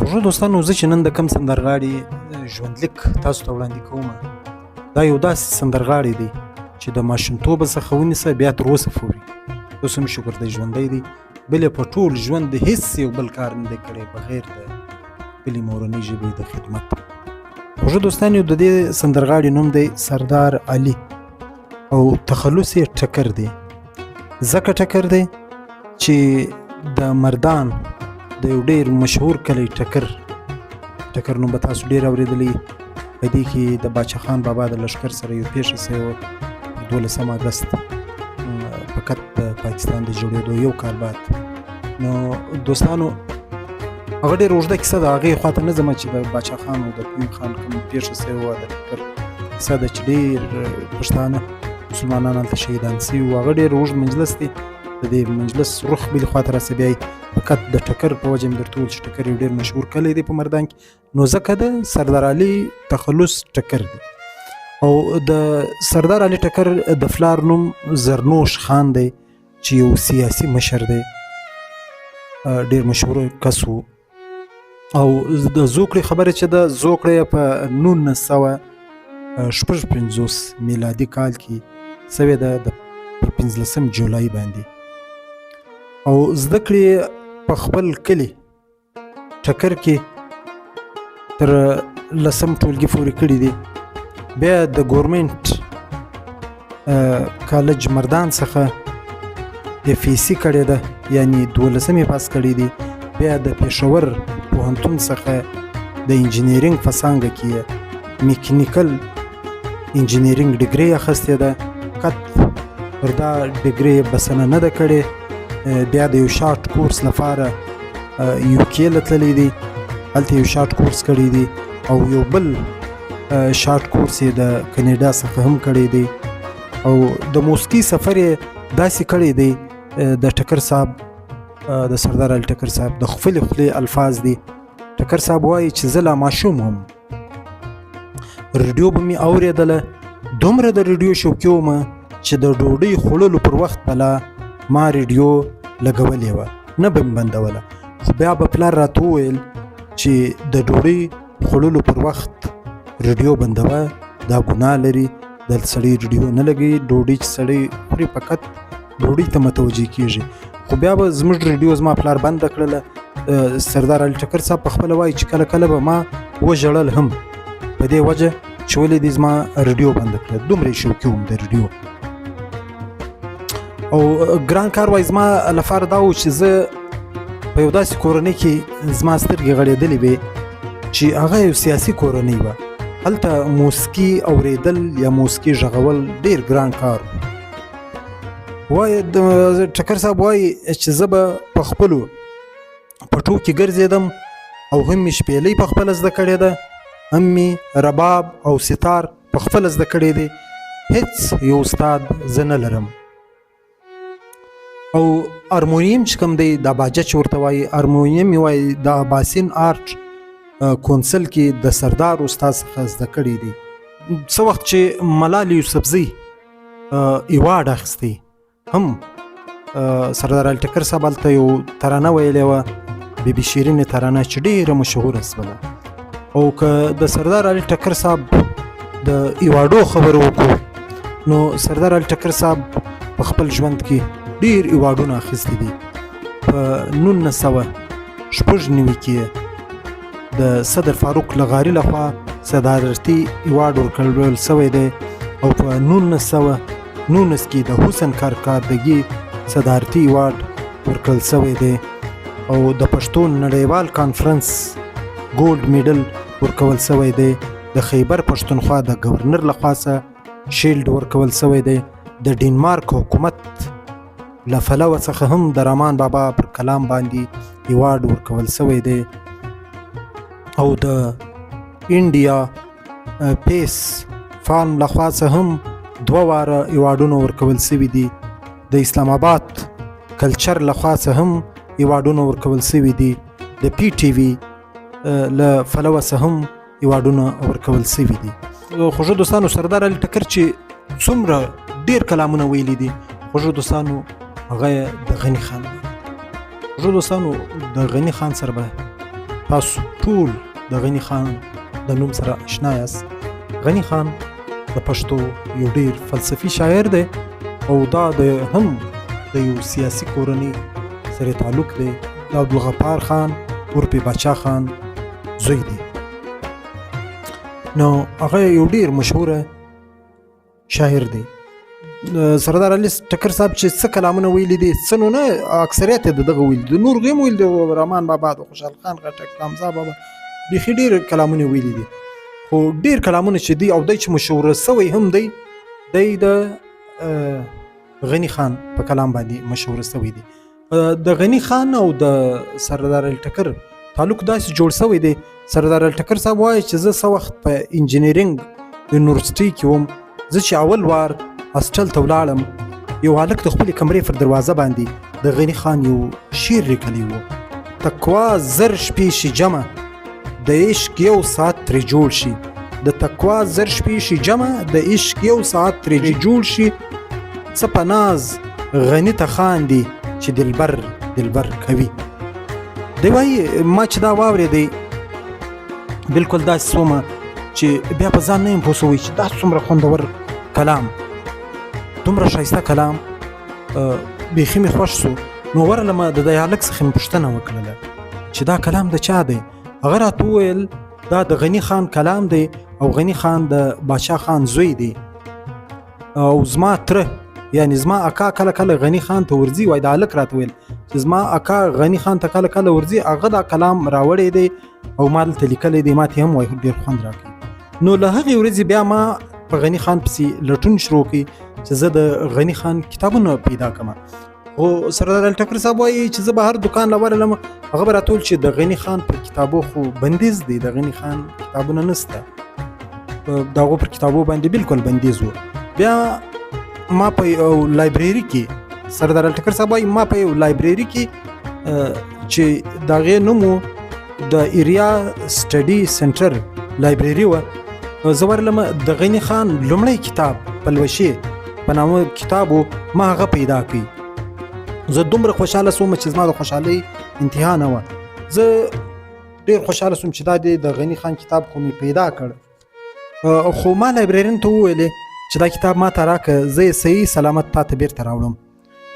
خوږو دوستانو، زه چې نن د کوم سندرغاړي ژوندلیک تاسو ته وړاندې کوم، دا یو داسې سندرغاړی دی چې د ماشومتوبه څخه ونیسه بیا تر اوسه پورې اوس هم شکر دی ژوندی دی. بل یې په ټول ژوند د هیڅ یو بل کار نه دی کړی بغیر د خپلې مورنۍ ژبې د خدمت. خوږو دوستانو، د دې سندرغاړي نوم دی سردار علي او تخلص یې ټکر دی. ځکه ټکر دی چې د مردان د یو ډیر مشهور کلی ټکر نوم به تاسو ډیر اوریدلی. په دې کې د باچا خان بابا د لښکر سره یو پیښه سوې وه 12 اګست فقط د پاکستان د جوړېدو یو کال بعد. نو دوستانو، هغه ډېره اوږده کیسه ده، هغې خواته نه ځم چې د باچا خان او د کوم خان کوم پیښه سوې وه د ټکر کیسه ده چې ډېر پښتانه مسلمانان هلته شهیدان سوي وو. هغه ډېر اوږد مجلس دی. د دې مجلس رخ بلې خواته راسه بیایي فقط د ټکر په وجه مې درته وویل چې ټکر یو ډېر مشهور کلی دی په مردان کې، نو ځکه د سردار علي تخلص ټکر دی. او د سردار علي ټکر د پلار نوم زرنوش خان دی چې یو سیاسي مشر دی، ډېر مشهور کس و. او د زوکړې خبره چې ده، زوکړه په 1956 میلادي کال کې سوې ده، د 15 جولای باندې. او زده کړې په خپل کلي ټکر کې تر 10 ټولګي پورې کړي دي. بیا د ګورمنټ کالج مردان څخه FEC کړې ده، یعنی 12 پاس کړي دي. بیا د پېښور پوهنتون څخه د انجینرینګ په څانګه کې میکانیکل انجینرینګ ډیګري اخیستې ده. قط پر دا ډیګري بسنه نه ده کړې. بیا د یو شارټ کورس لپاره UK لتللی دی، هلته یو شارټ کورس کړی دی. او یو بل شارټ کورس یې د کینیډا څخه هم کړی دی. او د موسیقي سفر یې داسې کړی دی د ټکر صاحب، د سردار علي ټکر صاحب د خپلې الفاظ دي. ټکر صاحب وایي چې زه لا ماشوم وم، ریډیو به مې اورېدله، دومره د ریډیو شوقي وم چې د ډوډۍ خوړلو پر وخت بلا ما ریډیو لګولې وه، نه به مې بندوله. خو بیا به پلار راته وویل چې د ډوډۍ خوړلو پر وخت ریډیو بندوه، دا ګناه لري، دلته سړی ریډیو نه لګوي، ډوډۍ چې سړی خوري فقط ډوډۍ ته متوجه کېږي. خو بیا به زموږ ریډیو زما پلار بنده کړله. سردار علي ټکر صاحب په خپله وایي چې کله کله به ما وژړل هم په دې وجه چې ولې دې زما ریډیو بنده کړه، دومره یې شوقي وم د ریډیو. او ګران کار وای زما لپاره دا و چې زه په یو داسې کورنۍ کې زما سترګې غړېدلې وې چې هغه یو سیاسي کورنۍ وه. هلته موسیقي اورېدل یا موسیقي غږول ډېر ګران کار و. وایي د ټکر صاحب وایي چې زه به په خپلو پټو کې ګرځېدم او هم مې شپېلۍ په خپله زده کړې ده، هم مې رباب او ستار په خپله زده کړې دی. هېڅ یو استاد زه نه لرم. او ارمونیم چې کوم دی، دا باجه چې ورته وایي، ارمونیم یې وایي د اباسین آرټ کونسل کې د سردار استاد څخه زده کړی دی. څه وخت چې ملال یوسفزۍ ایوارډ اخیستی، هم سردار علي ټکر صاحب هلته یو ترانه ویلې وه، بي بي شیرین ترانه چې ډېره مشهوره شوله. او که د سردار علي ټکر صاحب د ایوارډو خبرو وکړو، نو سردار علي ټکر صاحب په خپل ژوند کې ډیر ایوارډونه اخیستي دي. په 1996 کې د صدر فاروق لغاري لخوا صدارتي ایوارډ ورکړل شوی دی. او په 1919 کې د حسن کارکردګي صدارتي ایوارډ ورکړل شوی دی. او د پښتون نړیوال کانفرنس ګولډ میډل ورکول شوی دی. د خیبر پښتونخوا د گورنر لخوا څخه شیلډ ورکول شوی دی. د ډینمارک حکومت له فلوه څخه هم د رحمان بابا پر کلام باندې ایوارډ ورکول شوی دی. او د انډیا پیس فارم لخوا څخه هم 2 واره ایوارډونه ورکول شوي دي. د اسلام آباد کلچر لخوا څخه هم ایوارډونه ورکول شوي دي. د PTV له فلوه څخه هم ایوارډونه ورکول شوي دي. خوږو دوستانو، سردار علي ټکر چې څومره ډیر کلامونه ویلي دي، خوږو دوستانو هغه د غني خان. خوږو دوستانو، د غني خان سره به تاسو ټول د غني خان د نوم سره آشنا یاست. غني خان د پښتو یو ډیر فلسفي شاعر دی او دا د هم د یو سیاسي کورنۍ سره تعلق دی. د عبدالغفار خان ورپې باچا خان زوی دی. نو هغه یو ډیر مشهوره شاعر دی. سردار علي ټکر صاحب چې څه کلامونه ویلي دي څه نو نه اکثریت د دغه ویل دي، نور غیم ویل دي، رحمان بابا د خوشحال خان غټک حمزه بابا بیخي ډیر کلامونه ویلي دي. خو ډیر کلامونه چې دی او دی چې مشهوره سوی هم دی د غني خان په کلام باندې مشهوره سوی دی. د غني خان او د سردار علي ټکر تعلق داسې جوړ سوی دی. سردار علي ټکر صاحب وایي چې زه څه وخت په انجینرینګ یونیورسټي کې وم، زه چې اول وار هاسټل ته ولاړم یو هلک د خپلې کمرې پر دروازه باندې د غني خان یو شعر لیکلی و: تقوا زر شپې شي جمع د عشق یو ساعت ترې جوړ شي، د تقوا زر شپې شي جمع د عشق یو ساعت ترې جوړ شي، څه په ناز غني ته خاندي چې دلبر دلبر کوي. دی وایي ما چې دا واورېدی بلکل داسې سومه چې بیا په ځان نه یم پوه سوی چې دا څومره خوندور کلام، دومره ښایسته کلام، بیخي مې خوښ سو. نو ورغلم د دې هلک څخه مې پوښتنه وکړله چې دا کلام د چا دی. هغه راته وویل دا د غني خان کلام دی او غني خان د باچا خان زوی دی او زما تره یعنی زما اکا کله کله غني خان ته ورځي. وای دا هلک راته ویل چې زما اکا غني خان ته کله کله ورځي، هغه دا کلام راوړی دی او ما دلته لیکلی دی، ماته هم وای ډېر خوند راکوي. نو له هغې ورځې بیا ما په غني خان پسې لټون شروع کړي چې زه د غني خان کتابونه پیدا کړم. خو سردار علي ټکر صاحب وایي چې زه به هر دکان له ورغلم هغه به راته ویل چې د غني خان پر کتابو خو بندیز دی، د غني خان کتابونه نسته، د هغو پر کتابو باندې بالکل بندیز و. بیا ما په یو لایبرري کې سردار علي ټکر صاحب وایي ما په یو لایبرري کې چې د هغې نوم د ایریا سټډي سنټر لایبرري وه، زه ورغلم د غني خان لومړی کتاب پلوشې په نامه کتاب و، ما هغه پیدا کړي. زه دومره خوشحاله سوم چې زما د خوشحالۍ انتها نه وه. زه ډېر خوشحاله سوم چې دا دی د غني خان کتاب خو مې پیدا کړ. خو ما لایبررین ته وویلې چې دا کتاب ما ته راکړه، زه یې صحیح سلامت تا ته بیرته راوړم.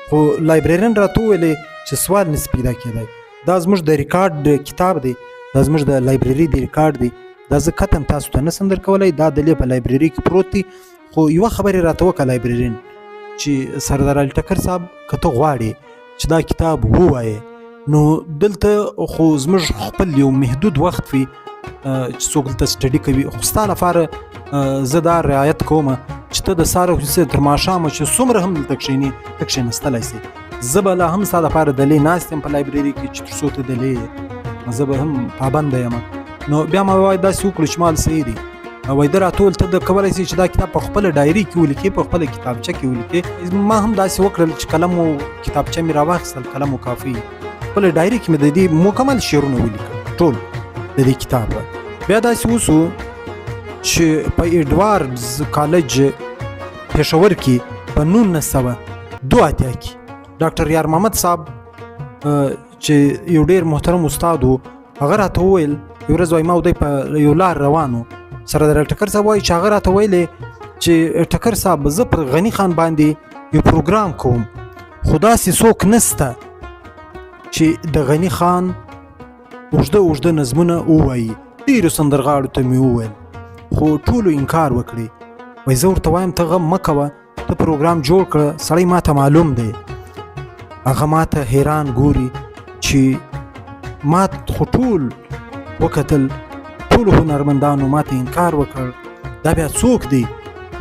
خو لایبررین راته وویلې چې سوال نسي پیدا کېدی، دا زموږ د ریکارډ کتاب دی، دا زموږ د لایبرري د ریکارډ دی، دا زه کتم تاسو ته نسم درکولی، دا دلې په لایبرري کې پروت دی. خو یوه خبرې راته وکړه لایبررین چې سردار علي ټکر صاحب که ته غواړې چې دا کتاب ووایې نو دلته خو زموږ خپل یو محدود وخت وي چې څوک دلته سټډي کوي، خو ستا لپاره زه دا رعایت کوم چې ته د سهار راهیسې تر ماښامه چې څومره هم دلته کښېنې ته کښېنستلی سې. زه به لا هم ستا لپاره دلې ناست یم په لایبرري کې چې تر څو ته دلې یې، زه به هم پابنده یم. نو بیا ما وایي داسې وکړو چې مال صحیح دی. وایي ده راته وویل ته د کولی شې چې دا کتاب په خپله ډایري کې ولیکې، په خپله کتابچه کې ولیکې. ما هم داسې وکړل چې قلم او کتابچه مې راواخیستل، قلم او کافي، خپله ډایري کې مې د دې مکمل شعرونه ولیکل ټول د دې کتاب. بیا داسې وسو چې په ایډواردز کالج پېښور کې په 1982 کې ډاکټر یار محمد صاحب چې یو ډېر محترم استاد و، هغه راته وویل یو ورځ وایي ما او دی په یو لار روان و، سردار علي ټکر صاحب وایي چې هغه راته ویلې چې ټکر صاحب زه پر غني خان باندې یو پروګرام کوم، خو داسې څوک نسته چې د غني خان اوږده اوږده نظمونه ووایي. ډېرو سندرغاړو ته مې وویل خو ټولو انکار وکړي. وایي زه ورته وایم ته غم مه کوه، ته پروګرام جوړ کړه، سړی ما ته معلوم دی. هغه ما ته حیران ګوري چې ما خو ټول وکتل، ټولو هنرمندانو ما ته انکار وکړ، دا بیا څوک دی؟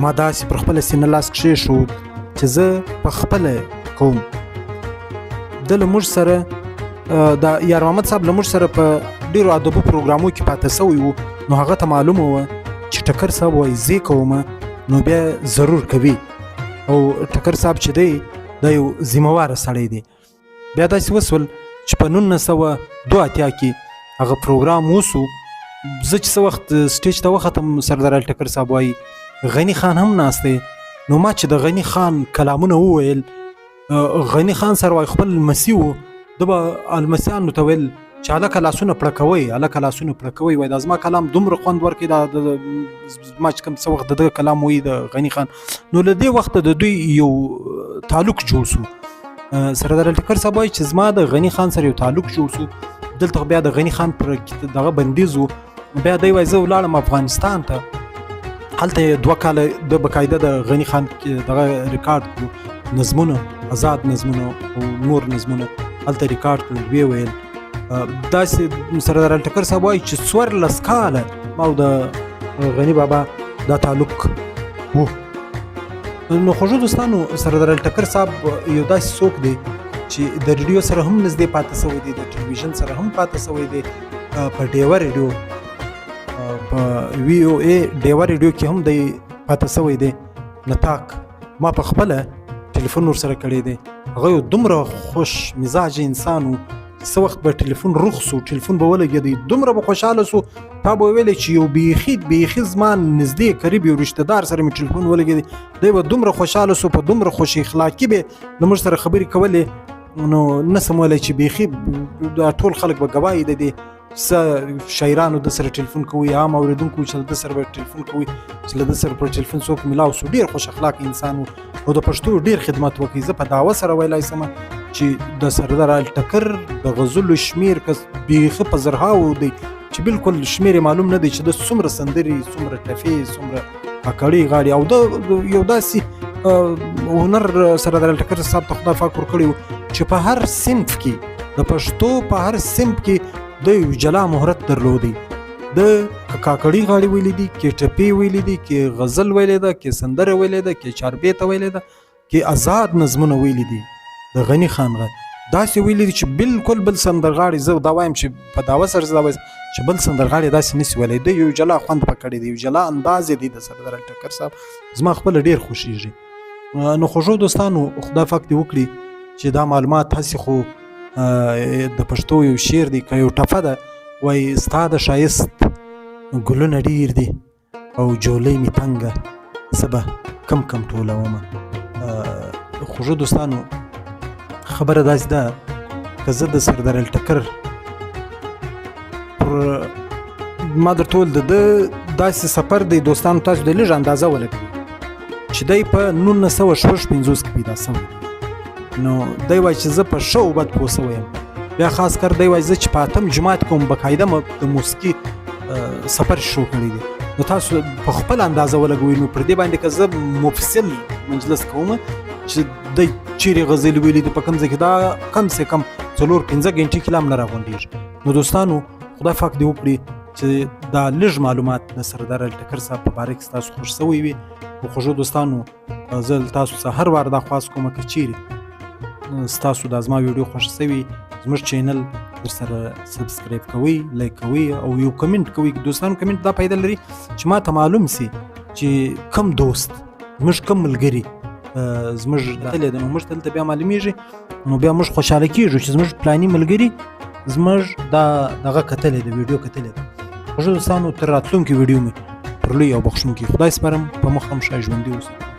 ما داسې پر خپله سینه لاس کښېښود چې زه په خپله کوم. ده له موږ سره د یار محمد صاحب له موږ سره په ډېرو ادبي پروګرامو کې پاته سوی و، نو هغه ته معلومه وه چې ټکر صاحب وایي زه کومه نو بیا ضرور کوي، او ټکر صاحب چې دی دا یو ذمهواره سړی دی. بیا داسې وسول چې په 1982 کې هغه پروګرام وسو. زه چې څه وخت سټیج ته وختم سردار علي ټکر صاحب وایي غني خان هم ناست دی. نو ما چې د غني خان کلامونه وویل، غني خان سره وایي خپل لمسي و، ده به المسیانو ته ویل چې هلکه لاسونه پړه کوئ هلکه لاسونه پړه کوئ وایي دا زما کلام دومره خوند ورکوي دا زما چې کوم څه وخت د دغه کلام وایي د غني خان نو له دې وخته د دوی یو تعلق جوړ سو سردار علي ټکر صاحب وایي چې زما د غني خان سره یو تعلق جوړ سو دلته بیا د غني خان پر دغه بندیز و بیا دی وایي زه ولاړم افغانستان ته هلته 2 کاله د باقاعده د غني خان دغه ریکارډ کړو نظمونه آزاد نظمونه او نور نظمونه هلته ریکارډ کړل ویې ویل داسې سردار علي ټکر صاحب وایي چې 14 کاله ما او د غني بابا دا تعلق و نو خوږو دوستانو سردار علي ټکر صاحب یو داسې څوک دی چې د ریډیو سره هم نږدې پاتې شوی دی د ټلویزیون سره هم پاتې شوی دی په ډیوه ریډیو په وی او ای ډیوه ریډیو کې هم دی پاتې شوی دی نتاک ما په خپله ټلیفون ورسره کړی دی هغه یو دومره خوش مزاج انسان و څه وخت به ټلیفون رخ سو ټلیفون به ولګېدی دومره به خوشحاله سو تا به ویلی چې یو بیخي زما نږدې قریب یو رشته دار سره مې ټلیفون ولګېدی دی به دومره خوشحاله سو په دومره خوش اخلاقي به له موږ سره خبرې کولې نو نه سم ویلی چې بیخي دا ټول خلک به ګواهي د دې څه شاعرانو د سره ټلیفون کوي عام اورېدونکو چې د سره به ټلیفون کوي چې له د سره پر ټلیفون څوک ملاو سو ډېر خوش اخلاق انسان و او د پښتو ډېر خدمت وکړي زه په دعوه سره ویلی سمه چې د سردار علي ټکر د غزلو شمیر کس بیخي په زرهاو دی چې بالکل شمیر معلوم نه دی چې د څومره سندرې څومره ټفې څومره کاکړۍ غاړي او د یو داسې هنر سردار علي ټکر صاحب ته خدای پاک ورکړی و چې په هر صنف کې د پښتو په هر صنف کې د یو جلا مهارت درلودی د کاکړۍ غاړي ویلې دي کې ټپې ویلې دي کې غزل ویلې ده کې سندره ویلې ده کې چاربیته ویلې ده کې آزاد نظمونه ویلې دي د غني خان غږ داسې ویلې دي چې بالکل بل سندرغاړي زه دا وایم چې په دعوه سره دا وایم چې بل سندرغاړي داسې نشي ویلی دی یو جلا خوند پکړی دی یو جلا انداز دی د سردار علي ټکر صاحب زما خپل ډیر خوشیږي نو خوږو دوستانو خدای پاک دې وکړي چې دا معلومات هسې خو د پښتو یو شعر دی که یو ټپه ده وایي ستا د ښایست ګلونه ډیر دي او جولۍ مې تنګه څه به کم ټولومه خوږو دوستانو خبره داسې ده که زه د سردار علي ټکر ما درته وویل د ده داسې سفر دی دوستانو تاسو د لږ اندازه ولګوئ چې دی په 1956 کې پیدا شوی نو دی وایي چې زه په ښه او بد پوه شوی یم بیا خاص کر دی وایي زه چې په 8م جماعت کې هم باقاعده د موسیقي سفر شروع کړی دی نو تاسو په خپل اندازه ولګوئ نو پر دې باندې که زه مفصل مجلس کوم چې دی چیرې غزل ویلي دي په کوم ځای کې دا کم سے کم 4-5 غنټې کې لا هم نه راغونډېږي نو دوستانو خدای پاک دې وکړي چې دا لږ معلومات د سردار علي ټکر صاحب په باره کې ستاسو خوښ شوی وي خو خوږو دوستانو زه تاسو څخه هر وار دا خواست کوم که چیرې ستاسو دا زما ویډیو خوښ شوي زموږ چینل درسره سبسکرایب کوئ لایک کوئ او یو کمنټ کوئ دوستانو کمنټ دا پیدا لري چې ما ته معلوم سي چې کم دوست زموږ کم ملګري زموږ دلته د موږ دلته بیا معلومیږي نو بیا موږ خوشاله کیږو چې زموږ پلاني ملګري زموږ دغه کتلې د ویډیو کتلې خوږو دوستانو تر راتلونکي ویډیو مې پر لوی او بخښونکي خدای سپارم په مخ هم ښه ژوندي اوسئ